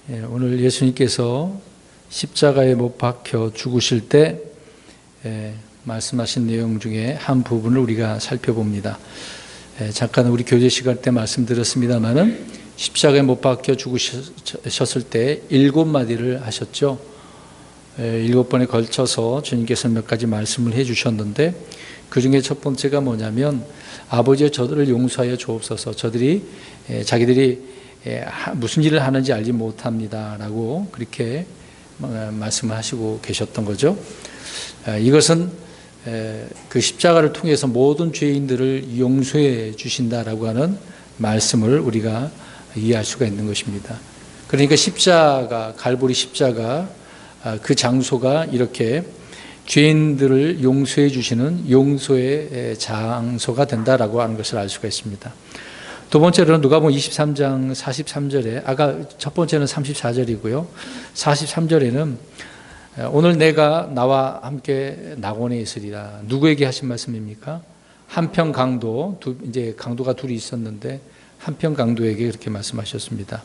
오늘 예수님께서 십자가에 못 박혀 죽으실 때 말씀하신 내용 중에 한 부분을 우리가 살펴봅니다. 잠깐 우리 교제 시간 때 말씀드렸습니다마는 십자가에 못 박혀 죽으셨을 때 7마디를 하셨죠. 7번에 걸쳐서 주님께서 몇 가지 말씀을 해주셨는데 그 중에 첫 번째가 뭐냐면 아버지여 저들을 용서하여 주옵소서. 저들이 자기들이 무슨 일을 하는지 알지 못합니다 라고 그렇게 말씀을 하시고 계셨던 거죠. 이것은 그 십자가를 통해서 모든 죄인들을 용서해 주신다라고 하는 말씀을 우리가 이해할 수가 있는 것입니다. 그러니까 십자가, 갈보리 십자가 그 장소가 이렇게 죄인들을 용서해 주시는 용서의 장소가 된다라고 하는 것을 알 수가 있습니다. 두 번째로는 누가복음 23장 43절에 아까 첫 번째는 34절이고요. 43절에는 오늘 내가 나와 함께 낙원에 있으리라. 누구에게 하신 말씀입니까? 한평 강도, 이제 강도가 둘이 있었는데 한평 강도에게 그렇게 말씀하셨습니다.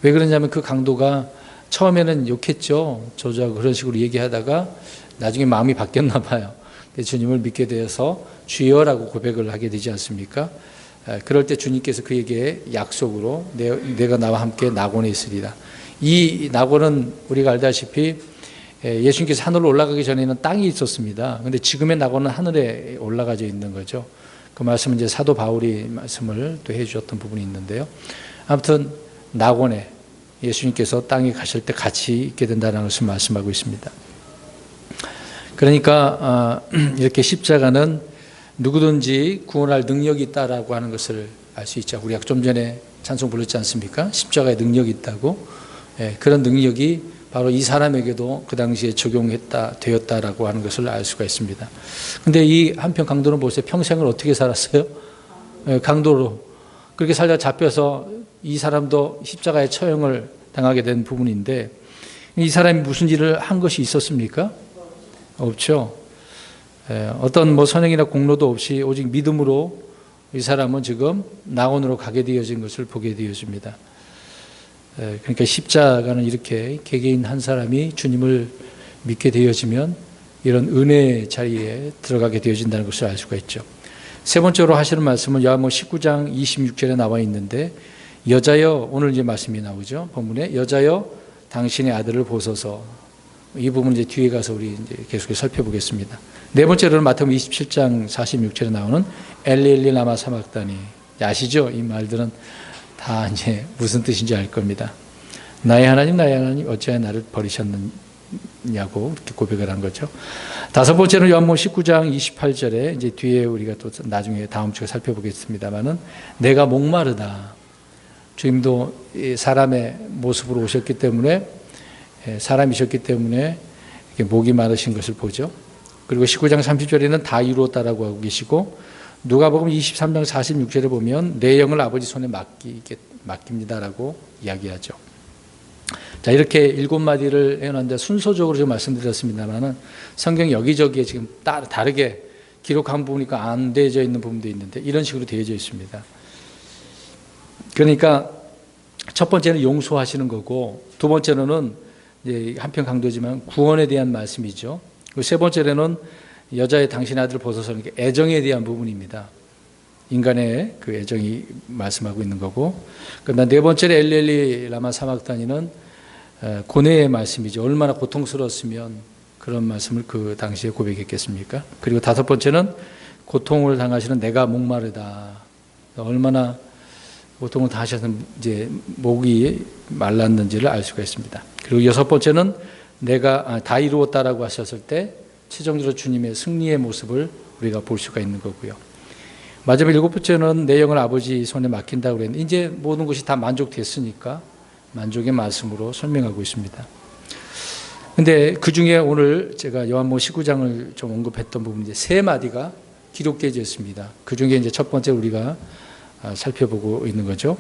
왜 그러냐면 그 강도가 처음에는 욕했죠. 저주하고 그런 식으로 얘기하다가 나중에 마음이 바뀌었나 봐요. 주님을 믿게 되어서 주여라고 고백을 하게 되지 않습니까? 그럴 때 주님께서 그에게 약속으로 내가 나와 함께 낙원에 있으리라. 이 낙원은 우리가 알다시피 예수님께서 하늘로 올라가기 전에는 땅이 있었습니다. 그런데 지금의 낙원은 하늘에 올라가져 있는 거죠. 그 말씀은 이제 사도 바울이 말씀을 또 해주셨던 부분이 있는데요. 아무튼 낙원에 예수님께서 땅에 가실 때 같이 있게 된다는 것을 말씀하고 있습니다. 그러니까 이렇게 십자가는 누구든지 구원할 능력이 있다라고 하는 것을 알 수 있죠. 우리가 좀 전에 찬송 불렀지 않습니까? 십자가에 능력이 있다고. 그런 능력이 바로 이 사람에게도 그 당시에 되었다라고 하는 것을 알 수가 있습니다. 근데 이 한평 강도는 보세요. 평생을 어떻게 살았어요? 강도로. 그렇게 살다 잡혀서 이 사람도 십자가의 처형을 당하게 된 부분인데 이 사람이 무슨 일을 한 것이 있었습니까? 없죠. 어떤 선행이나 공로도 없이 오직 믿음으로 이 사람은 지금 낙원으로 가게 되어진 것을 보게 되어집니다. 그러니까 십자가는 이렇게 개개인 한 사람이 주님을 믿게 되어지면 이런 은혜의 자리에 들어가게 되어진다는 것을 알 수가 있죠. 세 번째로 하시는 말씀은 요한복음 19장 26절에 나와 있는데 여자여, 오늘 이제 말씀이 나오죠. 본문에 여자여 당신의 아들을 보소서. 이 부분 이제 뒤에 가서 우리 이제 계속 살펴보겠습니다. 네 번째로는 마태복음 27장 46절에 나오는 엘리 라마 사막다니. 아시죠? 이 말들은 다 이제 무슨 뜻인지 알 겁니다. 나의 하나님 어찌하여 나를 버리셨느냐고 이렇게 고백을 한 거죠. 다섯 번째는 요한복음 19장 28절에 이제 뒤에 우리가 또 나중에 다음 주에 살펴보겠습니다만은 내가 목마르다. 주님도 사람의 모습으로 오셨기 때문에 사람이셨기 때문에 이렇게 목이 마르신 것을 보죠. 그리고 19장 30절에는 다 이루었다라고 하고 계시고 누가복음 23장 46절에 보면 내 영을 아버지 손에 맡깁니다라고 이야기하죠. 자, 이렇게 7마디를 해놨는데 순서적으로 좀 말씀드렸습니다만은 성경 여기저기에 지금 다르게 기록한 부분이니까 안 되어져 있는 부분도 있는데 이런 식으로 되어져 있습니다. 그러니까 첫 번째는 용서하시는 거고 두 번째로는 이제 한평 강도지만 구원에 대한 말씀이죠. 그리고 세 번째로는 여자의 당신의 아들을 보소서 애정에 대한 부분입니다. 인간의 그 애정이 말씀하고 있는 거고 그다음 네 번째는 엘리 라마 사막다니는 고뇌의 말씀이죠. 얼마나 고통스러웠으면 그런 말씀을 그 당시에 고백했겠습니까? 그리고 다섯 번째는 고통을 당하시는 내가 목마르다. 얼마나 고통을 당하셔서 이제 목이 말랐는지를 알 수가 있습니다. 그리고 여섯 번째는 내가 다 이루었다라고 하셨을 때 최종적으로 주님의 승리의 모습을 우리가 볼 수가 있는 거고요. 마지막 일곱 번째는 내 영을 아버지 손에 맡긴다고 그랬는데 이제 모든 것이 다 만족됐으니까 만족의 말씀으로 설명하고 있습니다. 근데 그 중에 오늘 제가 요한복음 19장을 좀 언급했던 부분 이제 세 마디가 기록되어 있습니다. 그 중에 이제 첫 번째 우리가 살펴보고 있는 거죠.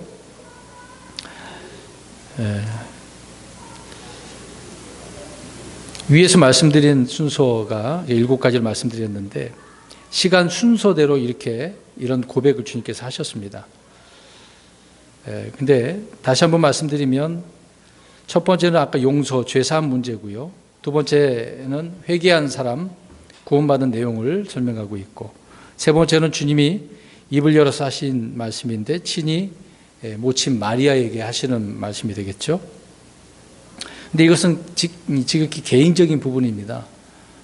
위에서 말씀드린 순서가 7가지를 말씀드렸는데 시간 순서대로 이런 고백을 주님께서 하셨습니다. 근데 다시 한번 말씀드리면 첫 번째는 아까 용서, 죄사함 문제고요. 두 번째는 회개한 사람, 구원받은 내용을 설명하고 있고, 세 번째는 주님이 입을 열어서 하신 말씀인데 친히 모친 마리아에게 하시는 말씀이 되겠죠. 근데 이것은 지극히 개인적인 부분입니다.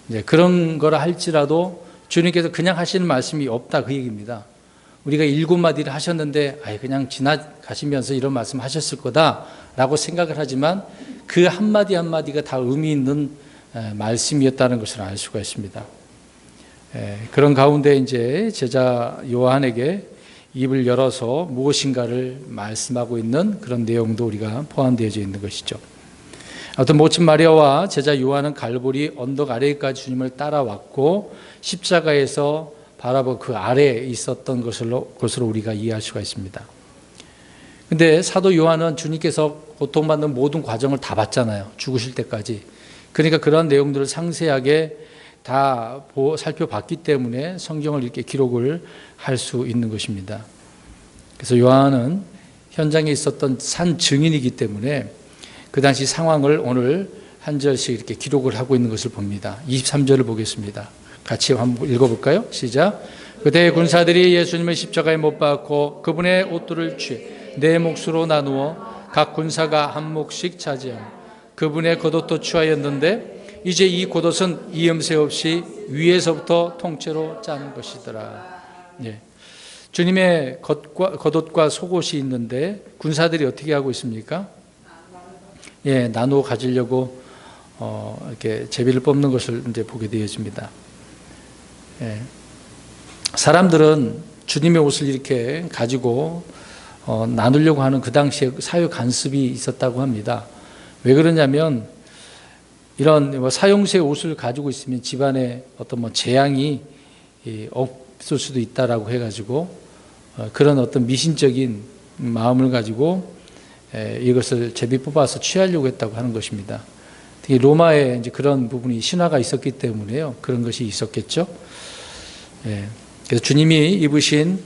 이제 그런 거라 할지라도 주님께서 그냥 하시는 말씀이 없다 그 얘기입니다. 우리가 7마디를 하셨는데 그냥 지나가시면서 이런 말씀 하셨을 거다라고 생각을 하지만 그 한마디 한마디가 다 의미 있는 말씀이었다는 것을 알 수가 있습니다. 그런 가운데 이제 제자 요한에게 입을 열어서 무엇인가를 말씀하고 있는 그런 내용도 우리가 포함되어 있는 것이죠. 아무튼 모친 마리아와 제자 요한은 갈보리 언덕 아래까지 주님을 따라왔고 십자가에서 바라보 그 아래에 있었던 것으로 우리가 이해할 수가 있습니다. 근데 사도 요한은 주님께서 고통받는 모든 과정을 다 봤잖아요. 죽으실 때까지. 그러니까 그런 내용들을 상세하게 다 살펴봤기 때문에 성경을 이렇게 기록을 할 수 있는 것입니다. 그래서 요한은 현장에 있었던 산 증인이기 때문에 그 당시 상황을 오늘 한 절씩 이렇게 기록을 하고 있는 것을 봅니다. 23절을 보겠습니다. 같이 한번 읽어볼까요? 시작. 그때 군사들이 예수님을 십자가에 못 박고 그분의 옷들을 취해 네 몫으로 나누어 각 군사가 한 몫씩 차지하며 그분의 겉옷도 취하였는데 이제 이 겉옷은 이음새 없이 위에서부터 통째로 짠 것이더라. 예. 주님의 겉옷과 속옷이 있는데 군사들이 어떻게 하고 있습니까? 예, 나누어 가지려고 이렇게 제비를 뽑는 것을 이제 보게 되어집니다. 예. 사람들은 주님의 옷을 이렇게 가지고 나누려고 하는 그 당시에 사회 간섭이 있었다고 합니다. 왜 그러냐면 이런 사형수의 옷을 가지고 있으면 집안에 어떤 재앙이 없을 수도 있다라고 해가지고 그런 어떤 미신적인 마음을 가지고 이것을 제비 뽑아서 취하려고 했다고 하는 것입니다. 특히 로마에 이제 그런 부분이 신화가 있었기 때문에요. 그런 것이 있었겠죠. 그래서 주님이 입으신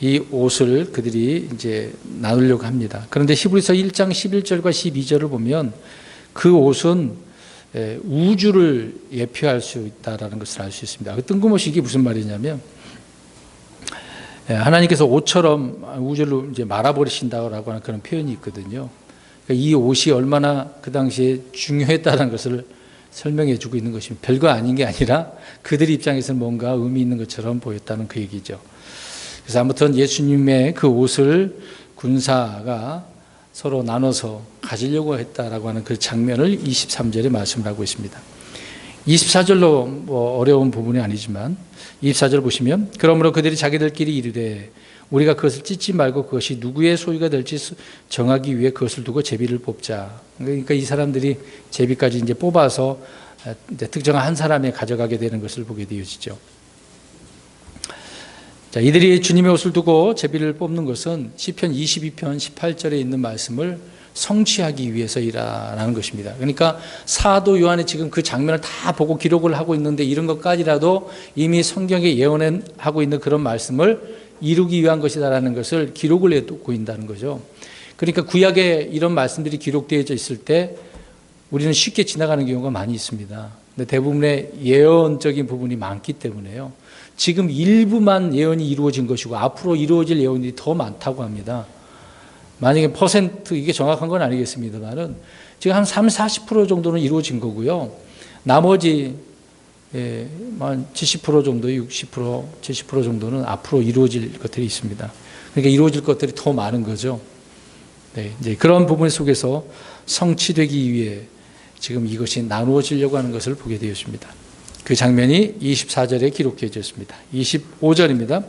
이 옷을 그들이 이제 나누려고 합니다. 그런데 히브리서 1장 11절과 12절을 보면 그 옷은 우주를 예표할 수 있다라는 것을 알 수 있습니다. 뜬금없이 이게 무슨 말이냐면 하나님께서 옷처럼 우주를 이제 말아버리신다라고 하는 그런 표현이 있거든요. 그러니까 이 옷이 얼마나 그 당시에 중요했다는 것을 설명해 주고 있는 것입니다. 별거 아닌 게 아니라 그들 입장에서는 뭔가 의미 있는 것처럼 보였다는 그 얘기죠. 그래서 아무튼 예수님의 그 옷을 군사가 서로 나눠서 가지려고 했다라고 하는 그 장면을 23절에 말씀을 하고 있습니다. 24절로 어려운 부분이 아니지만 24절 보시면 그러므로 그들이 자기들끼리 이르되 우리가 그것을 찢지 말고 그것이 누구의 소유가 될지 정하기 위해 그것을 두고 제비를 뽑자. 그러니까 이 사람들이 제비까지 이제 뽑아서 이제 특정한 한 사람이 가져가게 되는 것을 보게 되어지죠. 자, 이들이 주님의 옷을 두고 제비를 뽑는 것은 시편 22편 18절에 있는 말씀을 성취하기 위해서이라는 것입니다. 그러니까 사도 요한이 지금 그 장면을 다 보고 기록을 하고 있는데 이런 것까지라도 이미 성경에 예언하고 있는 그런 말씀을 이루기 위한 것이다라는 것을 기록을 해두고 있다는 거죠. 그러니까 구약에 이런 말씀들이 기록되어져 있을 때 우리는 쉽게 지나가는 경우가 많이 있습니다. 근데 대부분의 예언적인 부분이 많기 때문에요. 지금 일부만 예언이 이루어진 것이고 앞으로 이루어질 예언이 더 많다고 합니다. 만약에 퍼센트 이게 정확한 건 아니겠습니다만은 지금 한 30-40% 정도는 이루어진 거고요. 나머지 70% 정도, 60%, 70% 정도는 앞으로 이루어질 것들이 있습니다. 그러니까 이루어질 것들이 더 많은 거죠. 네, 이제 그런 부분 속에서 성취되기 위해 지금 이것이 나누어지려고 하는 것을 보게 되었습니다. 그 장면이 24절에 기록되어 있습니다. 25절입니다.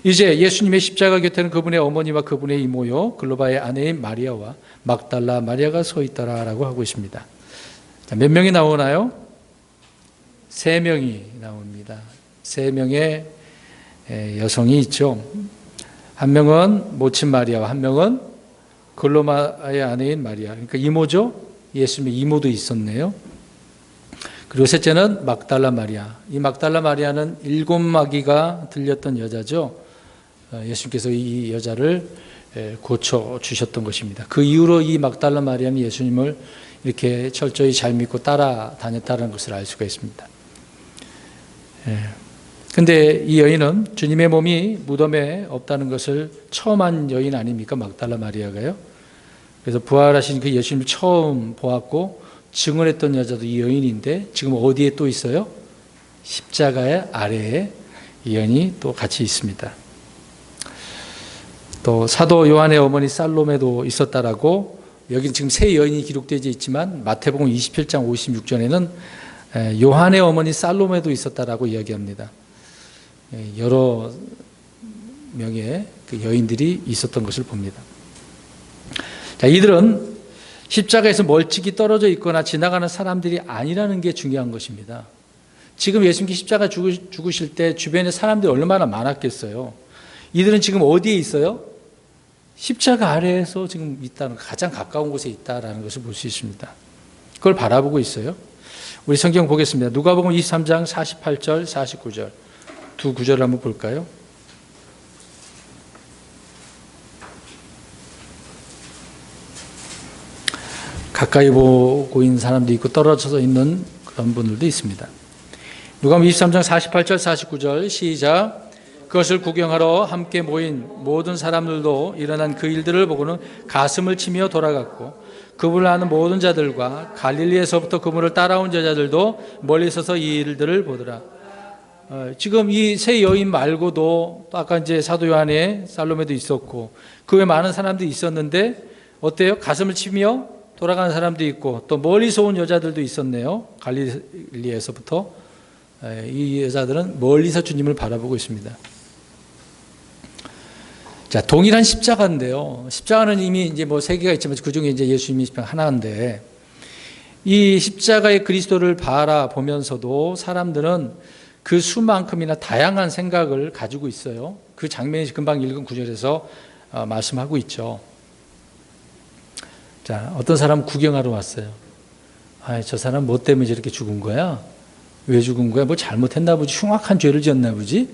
이제 예수님의 십자가 곁에는 그분의 어머니와 그분의 이모요 글로바의 아내인 마리아와 막달라 마리아가 서 있더라라고 하고 있습니다. 자, 몇 명이 나오나요? 3명이 나옵니다. 3명의 여성이 있죠. 한 명은 모친 마리아와 한 명은 글로바의 아내인 마리아. 그러니까 이모죠. 예수님의 이모도 있었네요. 그리고 셋째는 막달라 마리아. 이 막달라 마리아는 7마귀가 들렸던 여자죠. 예수님께서 이 여자를 고쳐 주셨던 것입니다. 그 이후로 이 막달라 마리아는 예수님을 이렇게 철저히 잘 믿고 따라다녔다는 것을 알 수가 있습니다. 근데 이 여인은 주님의 몸이 무덤에 없다는 것을 처음 한 여인 아닙니까? 막달라 마리아가요. 그래서 부활하신 그 예수님을 처음 보았고 증언했던 여자도 이 여인인데 지금 어디에 또 있어요? 십자가의 아래에 이 여인이 또 같이 있습니다. 또 사도 요한의 어머니 살로메도 있었다라고 여기 지금 세 여인이 기록되어 있지만 마태복음 27장 56절에는 요한의 어머니 살로메도 있었다라고 이야기합니다. 여러 명의 그 여인들이 있었던 것을 봅니다. 자, 이들은 십자가에서 멀찍이 떨어져 있거나 지나가는 사람들이 아니라는 게 중요한 것입니다. 지금 예수님께 십자가 죽으실 때 주변에 사람들이 얼마나 많았겠어요. 이들은 지금 어디에 있어요? 십자가 아래에서 지금 있다는, 가장 가까운 곳에 있다는 것을 볼 수 있습니다. 그걸 바라보고 있어요. 우리 성경 보겠습니다. 누가복음 23장 48절 49절 두 구절을 한번 볼까요? 가까이 보고 있는 사람도 있고 떨어져서 있는 그런 분들도 있습니다. 누가복음 23장 48절 49절 시작. 그것을 구경하러 함께 모인 모든 사람들도 일어난 그 일들을 보고는 가슴을 치며 돌아갔고 그분을 아는 모든 자들과 갈릴리에서부터 그분을 따라온 여자들도 멀리 서서 이 일들을 보더라. 지금 이 세 여인 말고도 또 아까 이제 사도 요한의 살로메도 있었고 그 외 많은 사람들이 있었는데 어때요? 가슴을 치며 돌아가는 사람도 있고 또 멀리서 온 여자들도 있었네요. 갈릴리에서부터 이 여자들은 멀리서 주님을 바라보고 있습니다. 자, 동일한 십자가인데요. 십자가는 이미 이제 뭐 세 개가 있지만 그 중에 이제 예수님이 하나인데 이 십자가의 그리스도를 바라보면서도 사람들은 그 수만큼이나 다양한 생각을 가지고 있어요. 그 장면이 금방 읽은 구절에서 말씀하고 있죠. 자, 어떤 사람은 구경하러 왔어요. 아, 저 사람 뭐 때문에 저렇게 죽은 거야? 왜 죽은 거야? 뭐 잘못했나 보지? 흉악한 죄를 지었나 보지?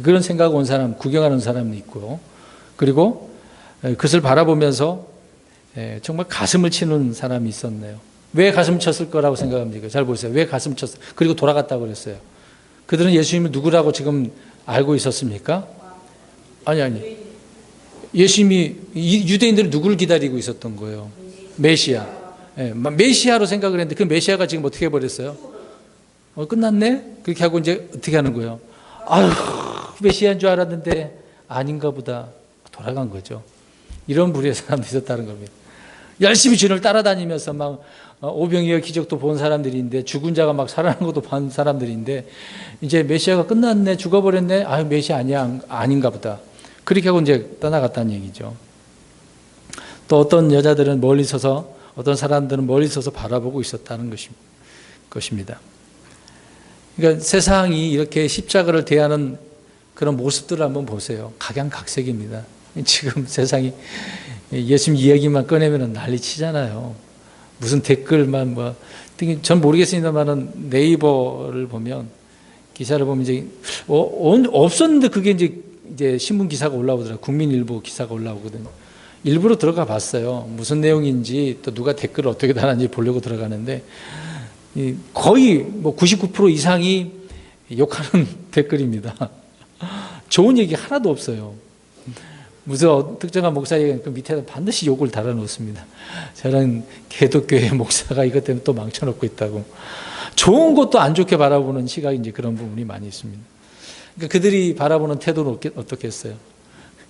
그런 생각 온 사람, 구경하는 사람이 있고요. 그리고 그것을 바라보면서 정말 가슴을 치는 사람이 있었네요. 왜 가슴 쳤을 거라고 생각합니까? 잘 보세요. 왜 가슴 쳤어요? 그리고 돌아갔다고 그랬어요. 그들은 예수님을 누구라고 지금 알고 있었습니까? 아니. 예수님이 유대인들은 누구를 기다리고 있었던 거예요? 메시아. 메시아로 생각을 했는데 그 메시아가 지금 어떻게 해버렸어요? 끝났네? 그렇게 하고 이제 어떻게 하는 거예요? 아휴, 메시아인 줄 알았는데 아닌가 보다. 돌아간 거죠. 이런 부류의 사람도 있었다는 겁니다. 열심히 주님을 따라다니면서 막 오병이어 기적도 본 사람들인데 죽은 자가 막 살아나는 것도 본 사람들인데 이제 메시아가 끝났네, 죽어버렸네, 아유 메시아 아닌가 보다. 그렇게 하고 이제 떠나갔다는 얘기죠. 또 어떤 여자들은 멀리 서서, 어떤 사람들은 멀리 서서 바라보고 있었다는 것입니다. 그러니까 세상이 이렇게 십자가를 대하는 그런 모습들을 한번 보세요. 각양각색입니다. 지금 세상이 예수님 이야기만 꺼내면 난리 치잖아요. 무슨 댓글만 뭐, 전 모르겠습니다만은 네이버를 보면, 기사를 보면 이제, 없었는데 그게 이제 신문 기사가 올라오더라고요. 국민일보 기사가 올라오거든요. 일부러 들어가 봤어요. 무슨 내용인지 또 누가 댓글을 어떻게 달았는지 보려고 들어가는데, 거의 뭐 99% 이상이 욕하는 댓글입니다. 좋은 얘기 하나도 없어요. 무슨 특정한 목사에게 그 밑에다 반드시 욕을 달아놓습니다. 저는 개독교회 목사가 이것 때문에 또 망쳐놓고 있다고. 좋은 것도 안 좋게 바라보는 시각이 이제 그런 부분이 많이 있습니다. 그러니까 그들이 바라보는 태도는 어떻겠어요?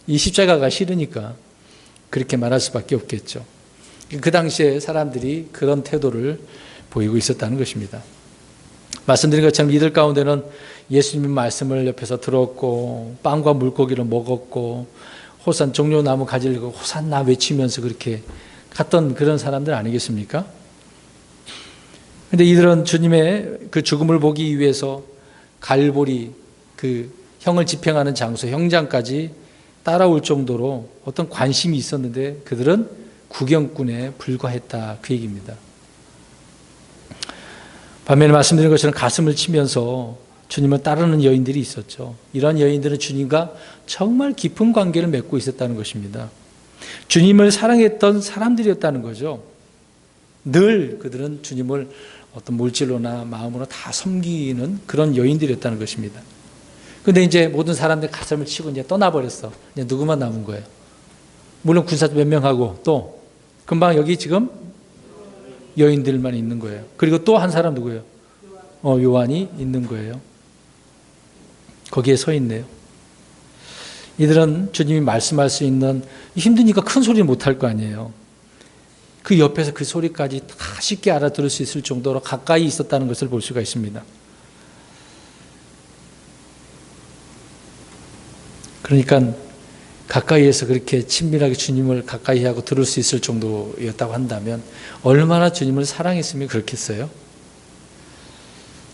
이 십자가가 싫으니까 그렇게 말할 수밖에 없겠죠. 그 당시에 사람들이 그런 태도를 보이고 있었다는 것입니다. 말씀드린 것처럼 이들 가운데는 예수님의 말씀을 옆에서 들었고 빵과 물고기를 먹었고 호산 종려나무 가지를 들고 호산나 외치면서 그렇게 갔던 그런 사람들 아니겠습니까? 그런데 이들은 주님의 그 죽음을 보기 위해서 갈보리 그 형을 집행하는 장소 형장까지 따라올 정도로 어떤 관심이 있었는데 그들은 구경꾼에 불과했다 그 얘기입니다. 반면에 말씀드린 것처럼 가슴을 치면서 주님을 따르는 여인들이 있었죠. 이런 여인들은 주님과 정말 깊은 관계를 맺고 있었다는 것입니다. 주님을 사랑했던 사람들이었다는 거죠. 늘 그들은 주님을 어떤 물질로나 마음으로 다 섬기는 그런 여인들이었다는 것입니다. 근데 이제 모든 사람들 가슴을 치고 이제 떠나버렸어. 이제 누구만 남은 거예요. 물론 군사도 몇 명하고 또 금방 여기 지금 여인들만 있는 거예요. 그리고 또 한 사람 누구예요? 요한이 있는 거예요. 거기에 서 있네요. 이들은 주님이 말씀할 수 있는, 힘드니까 큰 소리 못 할 거 아니에요. 그 옆에서 그 소리까지 다 쉽게 알아들을 수 있을 정도로 가까이 있었다는 것을 볼 수가 있습니다. 그러니까 가까이에서 그렇게 친밀하게 주님을 가까이 하고 들을 수 있을 정도였다고 한다면 얼마나 주님을 사랑했으면 그렇겠어요?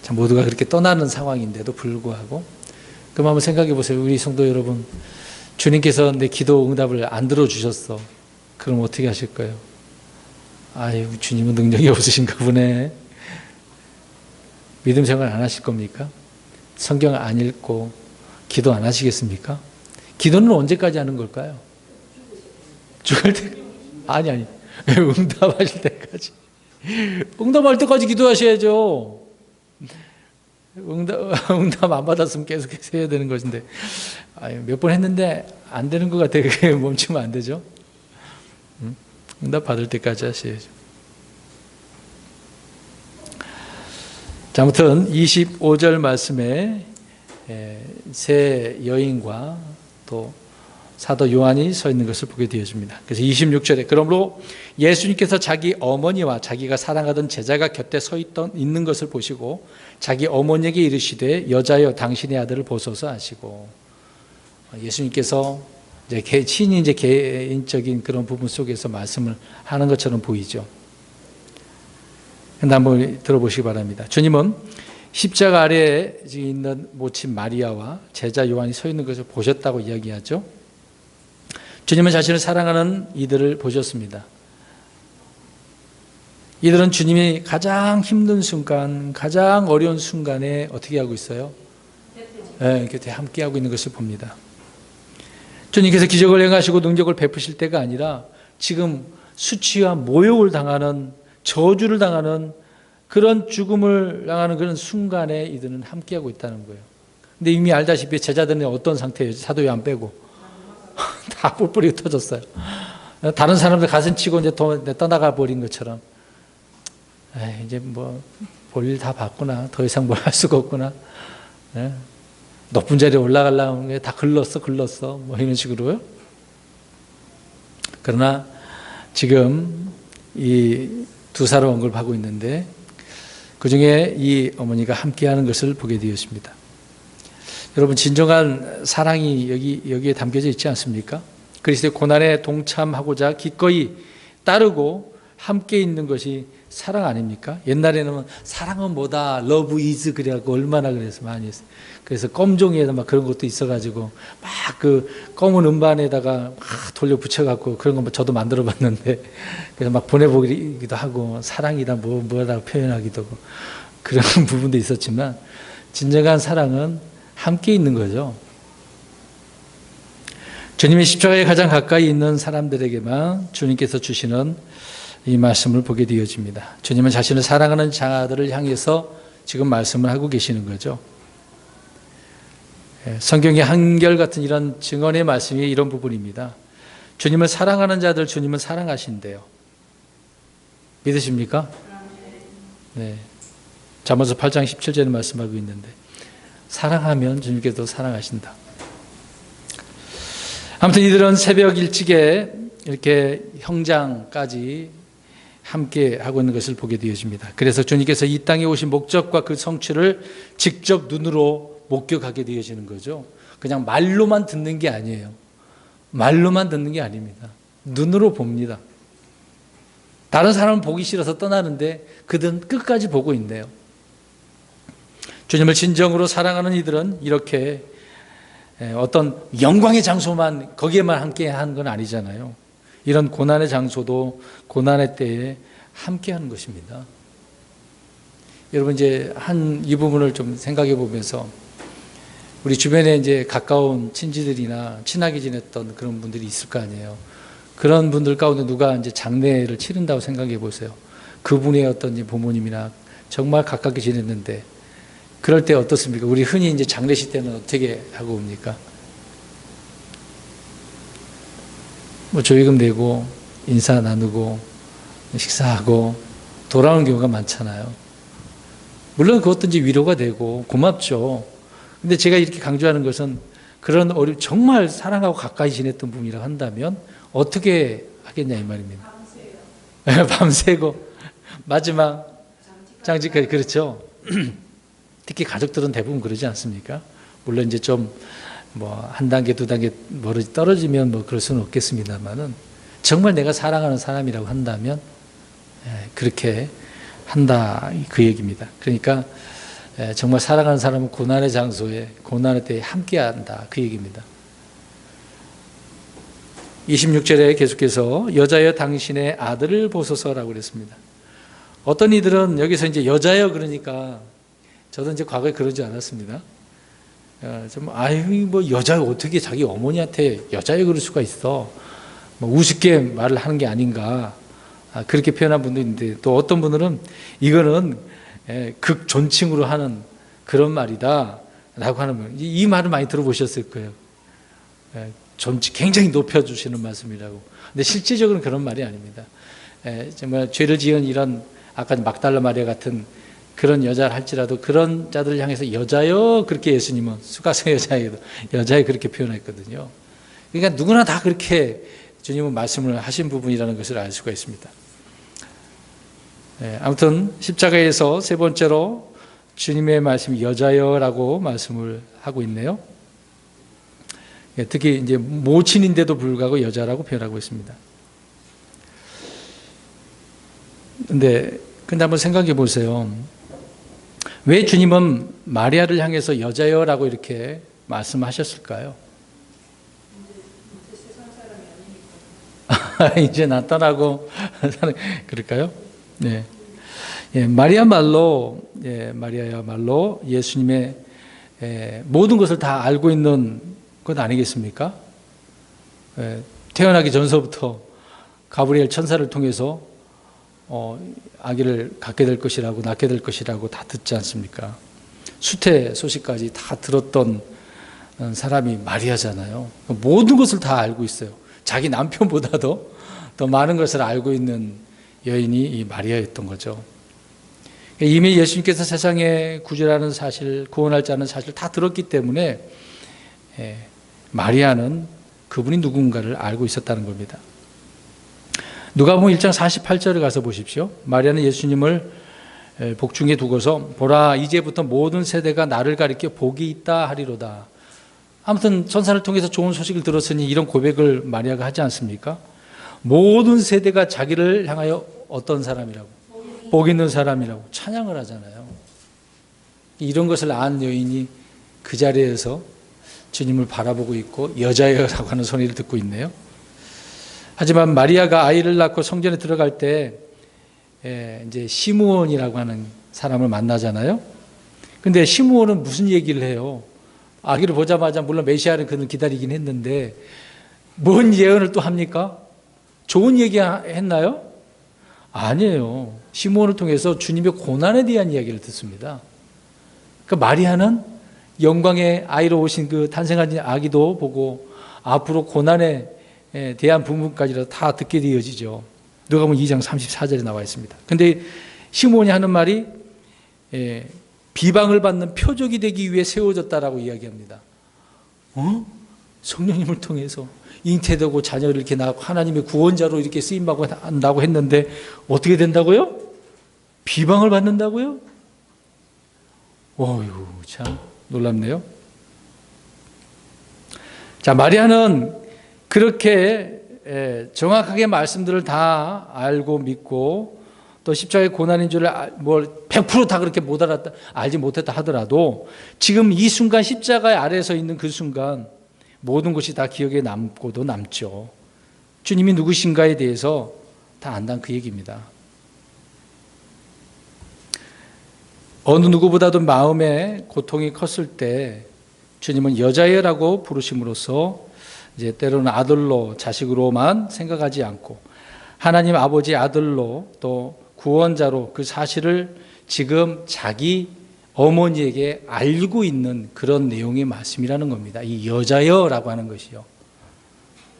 자, 모두가 그렇게 떠나는 상황인데도 불구하고, 그럼 한번 생각해 보세요. 우리 성도 여러분, 주님께서 내 기도 응답을 안 들어주셨어. 그럼 어떻게 하실 거예요? 아유, 주님은 능력이 없으신가 보네. 믿음 생활 안 하실 겁니까? 성경 안 읽고 기도 안 하시겠습니까? 기도는 언제까지 하는 걸까요? 죽을 때? 아니. 응답하실 때까지. 응답할 때까지 기도하셔야죠. 응답 안 받았으면 계속 해야 되는 것인데, 몇 번 했는데 안 되는 것 같아요. 그게 멈추면 안 되죠. 응답 받을 때까지 하셔야죠. 자, 아무튼 25절 말씀에 세 여인과 또 사도 요한이 서 있는 것을 보게 되어집니다. 그래서 26절에 그러므로 예수님께서 자기 어머니와 자기가 사랑하던 제자가 곁에 서 있는 것을 보시고 자기 어머니에게 이르시되 여자여 당신의 아들을 보소서 하시고, 예수님께서 이제 친히 이제 개인적인 그런 부분 속에서 말씀을 하는 것처럼 보이죠. 근데 한번 들어보시기 바랍니다. 주님은 십자가 아래에 있는 모친 마리아와 제자 요한이 서 있는 것을 보셨다고 이야기하죠. 주님은 자신을 사랑하는 이들을 보셨습니다. 이들은 주님이 가장 힘든 순간, 가장 어려운 순간에 어떻게 하고 있어요? 곁에 함께하고 있는 것을 봅니다. 주님께서 기적을 행하시고 능력을 베푸실 때가 아니라 지금 수치와 모욕을 당하는, 저주를 당하는, 그런 죽음을 당하는 그런 순간에 이들은 함께하고 있다는 거예요. 근데 이미 알다시피 제자들은 어떤 상태예요? 사도 요한 빼고 다 뿔뿔이 터졌어요. 다른 사람들 가슴 치고 이제 떠나가 버린 것처럼, 이제 뭐 볼일 다 봤구나, 더 이상 뭘 할 수가 없구나, 높은 자리에 올라가려면 다 글렀어 뭐 이런 식으로요. 그러나 지금 이 두 사람 언급하고 있는데 그 중에 이 어머니가 함께하는 것을 보게 되었습니다. 여러분, 진정한 사랑이 여기에 담겨져 있지 않습니까? 그리스도의 고난에 동참하고자 기꺼이 따르고 함께 있는 것이 사랑 아닙니까? 옛날에는 사랑은 뭐다, love is, 그래갖고 얼마나 그래서 많이 했어요. 그래서 껌종이에다 막 그런 것도 있어가지고 막 그 검은 음반에다가 막 돌려 붙여갖고 그런 거 저도 만들어 봤는데, 그래서 막 보내보기도 하고 사랑이다 뭐다 표현하기도 하고 그런 부분도 있었지만, 진정한 사랑은 함께 있는 거죠. 주님의 십자가에 가장 가까이 있는 사람들에게만 주님께서 주시는 이 말씀을 보게 되어집니다. 주님은 자신을 사랑하는 자들을 향해서 지금 말씀을 하고 계시는 거죠. 성경의 한결같은 이런 증언의 말씀이 이런 부분입니다. 주님을 사랑하는 자들 주님은 사랑하신대요. 믿으십니까? 네. 잠언서 8장 17절에 말씀하고 있는데, 사랑하면 주님께서 사랑하신다. 아무튼 이들은 새벽 일찍에 이렇게 형장까지 함께 하고 있는 것을 보게 되어집니다. 그래서 주님께서 이 땅에 오신 목적과 그 성취를 직접 눈으로 목격하게 되어지는 거죠. 그냥 말로만 듣는 게 아니에요. 말로만 듣는 게 아닙니다. 눈으로 봅니다. 다른 사람은 보기 싫어서 떠나는데 그들은 끝까지 보고 있네요. 주님을 진정으로 사랑하는 이들은 이렇게 어떤 영광의 장소만, 거기에만 함께 하는 건 아니잖아요. 이런 고난의 장소도 고난의 때에 함께 하는 것입니다. 여러분, 이제 이 부분을 좀 생각해 보면서 우리 주변에 이제 가까운 친지들이나 친하게 지냈던 그런 분들이 있을 거 아니에요. 그런 분들 가운데 누가 이제 장례를 치른다고 생각해 보세요. 그분의 어떤 부모님이나 정말 가깝게 지냈는데 그럴 때 어떻습니까? 우리 흔히 이제 장례식 때는 어떻게 하고 옵니까? 뭐 조의금 내고 인사 나누고 식사하고 돌아오는 경우가 많잖아요. 물론 그것도 이제 위로가 되고 고맙죠. 근데 제가 이렇게 강조하는 것은 그런 정말 사랑하고 가까이 지냈던 분이라고 한다면 어떻게 하겠냐 이 말입니다. 밤새고 마지막 장지까지 그렇죠. 특히 가족들은 대부분 그러지 않습니까? 물론 이제 좀 뭐 한 단계 두 단계 떨어지면 뭐 그럴 수는 없겠습니다만은 정말 내가 사랑하는 사람이라고 한다면 그렇게 한다 그 얘기입니다. 그러니까 정말 사랑하는 사람은 고난의 장소에 고난의 때에 함께한다 그 얘기입니다. 26절에 계속해서 여자여 당신의 아들을 보소서라고 그랬습니다. 어떤 이들은 여기서 이제 여자여 그러니까 저도 이제 과거에 그러지 않았습니다. 뭐 여자여 어떻게 자기 어머니한테 여자여 그럴 수가 있어. 뭐 우습게 말을 하는 게 아닌가. 그렇게 표현한 분도 있는데 또 어떤 분들은 이거는 극존칭으로 하는 그런 말이다 라고 하는 분. 이 말을 많이 들어보셨을 거예요. 굉장히 높여주시는 말씀이라고. 근데 실질적으로는 그런 말이 아닙니다. 정말 죄를 지은 이런 아까 막달라 마리아 같은 그런 여자를 할지라도 그런 자들을 향해서 여자여 그렇게 예수님은 수가성 여자에도 여자여 그렇게 표현했거든요. 그러니까 누구나 다 그렇게 주님은 말씀을 하신 부분이라는 것을 알 수가 있습니다. 아무튼 십자가에서 세 번째로 주님의 말씀이 여자여라고 말씀을 하고 있네요. 특히 이제 모친인데도 불구하고 여자라고 표현하고 있습니다. 근데 한번 생각해 보세요. 왜 주님은 마리아를 향해서 여자여라고 이렇게 말씀하셨을까요? 이제 나타나고 그럴까요? 네. 마리아야말로 예수님의 모든 것을 다 알고 있는 것 아니겠습니까? 태어나기 전서부터 가브리엘 천사를 통해서 아기를 갖게 될 것이라고 낳게 될 것이라고 다 듣지 않습니까? 수태 소식까지 다 들었던 사람이 마리아잖아요. 모든 것을 다 알고 있어요. 자기 남편보다도 더 많은 것을 알고 있는 여인이 이 마리아였던 거죠. 이미 예수님께서 세상에 구주라는 사실, 구원할 자는 사실 다 들었기 때문에 마리아는 그분이 누군가를 알고 있었다는 겁니다. 누가복음 1장 48절에 가서 보십시오. 마리아는 예수님을 복중에 두고서 보라 이제부터 모든 세대가 나를 가리켜 복이 있다 하리로다. 아무튼 천사를 통해서 좋은 소식을 들었으니 이런 고백을 마리아가 하지 않습니까? 모든 세대가 자기를 향하여 어떤 사람이라고? 복 있는 사람이라고 찬양을 하잖아요. 이런 것을 안 여인이 그 자리에서 주님을 바라보고 있고 여자여라고 하는 소리를 듣고 있네요. 하지만 마리아가 아이를 낳고 성전에 들어갈 때 이제 시므온이라고 하는 사람을 만나잖아요. 근데 시므온은 무슨 얘기를 해요? 아기를 보자마자 물론 메시아는 그는 기다리긴 했는데 뭔 예언을 또 합니까? 좋은 얘기 했나요? 아니에요. 시므온을 통해서 주님의 고난에 대한 이야기를 듣습니다. 그러니까 마리아는 영광의 아이로 오신 그 탄생한 아기도 보고 앞으로 고난에 대한 부분까지도 다 듣게 되어지죠. 누가복음 2장 34절에 나와 있습니다. 그런데 시므온이 하는 말이 비방을 받는 표적이 되기 위해 세워졌다라고 이야기합니다. 성령님을 통해서 잉태되고 자녀를 이렇게 낳고 하나님의 구원자로 이렇게 쓰임받고 한다고 했는데 어떻게 된다고요? 비방을 받는다고요? 어휴, 참 놀랍네요. 자, 마리아는 그렇게 정확하게 말씀들을 다 알고 믿고 또 십자가의 고난인 줄 100% 다 그렇게 알지 못했다 하더라도 지금 이 순간 십자가 아래에 서 있는 그 순간 모든 것이 다 기억에 남고도 남죠. 주님이 누구신가에 대해서 다 안다는 그 얘기입니다. 어느 누구보다도 마음에 고통이 컸을 때 주님은 여자애라고 부르심으로써 이제 때로는 아들로 자식으로만 생각하지 않고 하나님 아버지 아들로 또 구원자로 그 사실을 지금 자기 어머니에게 알고 있는 그런 내용의 말씀이라는 겁니다. 이 여자여라고 하는 것이요.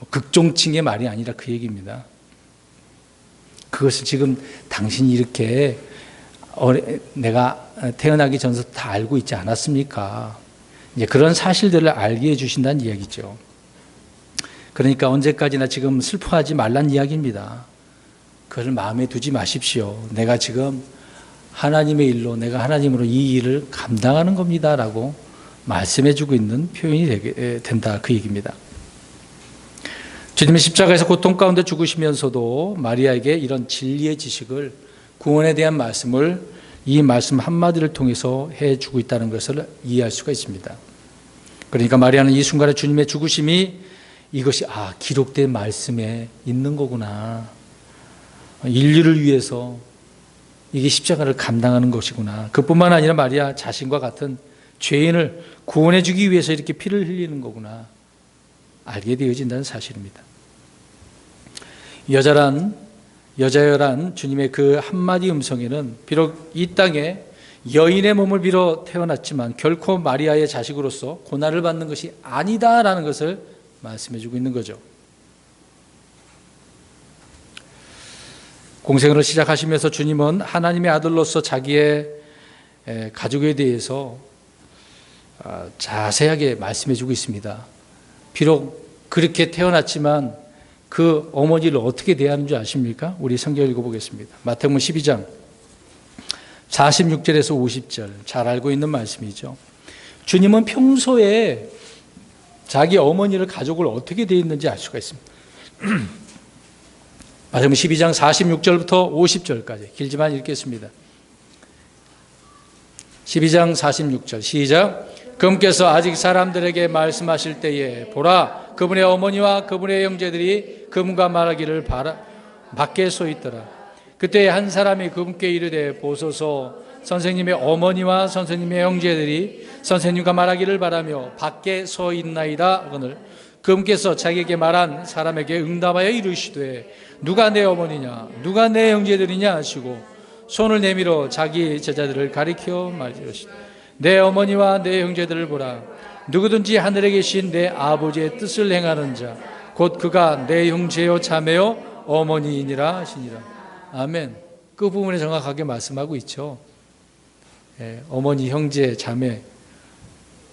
극종층의 말이 아니라 그 얘기입니다. 그것을 지금 당신이 이렇게 내가 태어나기 전부터 다 알고 있지 않았습니까? 이제 그런 사실들을 알게 해주신다는 이야기죠. 그러니까 언제까지나 지금 슬퍼하지 말란 이야기입니다. 그걸 마음에 두지 마십시오. 내가 지금 하나님의 일로, 내가 하나님으로 이 일을 감당하는 겁니다. 라고 말씀해주고 있는 표현이 된다. 그 얘기입니다. 주님의 십자가에서 고통 가운데 죽으시면서도 마리아에게 이런 진리의 지식을, 구원에 대한 말씀을 이 말씀 한마디를 통해서 해주고 있다는 것을 이해할 수가 있습니다. 그러니까 마리아는 이 순간에 주님의 죽으심이 이것이 기록된 말씀에 있는 거구나. 인류를 위해서 이게 십자가를 감당하는 것이구나. 그뿐만 아니라 마리아 자신과 같은 죄인을 구원해 주기 위해서 이렇게 피를 흘리는 거구나. 알게 되어진다는 사실입니다. 여자여란 주님의 그 한마디 음성에는 비록 이 땅에 여인의 몸을 빌어 태어났지만 결코 마리아의 자식으로서 고난을 받는 것이 아니다라는 것을 말씀해 주고 있는 거죠. 공생을 시작하시면서 주님은 하나님의 아들로서 자기의 가족에 대해서 자세하게 말씀해 주고 있습니다. 비록 그렇게 태어났지만 그 어머니를 어떻게 대하는 줄 아십니까? 우리 성경 읽어보겠습니다. 마태복음 12장 46절에서 50절 잘 알고 있는 말씀이죠. 주님은 평소에 자기 어머니를 가족을 어떻게 대했는지 알 수가 있습니다. 마태복음 12장 46절부터 50절까지 길지만 읽겠습니다. 12장 46절 시작. 그분께서 아직 사람들에게 말씀하실 때에 보라 그분의 어머니와 그분의 형제들이 그분과 말하기를 밖에 서 있더라. 그때 한 사람이 그분께 이르되 보소서 선생님의 어머니와 선생님의 형제들이 선생님과 말하기를 바라며 밖에 서 있나이다. 그늘 그분께서 자기에게 말한 사람에게 응답하여 이르시되 누가 내 어머니냐 누가 내 형제들이냐 하시고 손을 내밀어 자기 제자들을 가리켜 말하시되 내 어머니와 내 형제들을 보라. 누구든지 하늘에 계신 내 아버지의 뜻을 행하는 자 곧 그가 내 형제요 자매요 어머니이니라 하시니라. 아멘. 그 부분에 정확하게 말씀하고 있죠. 어머니, 형제, 자매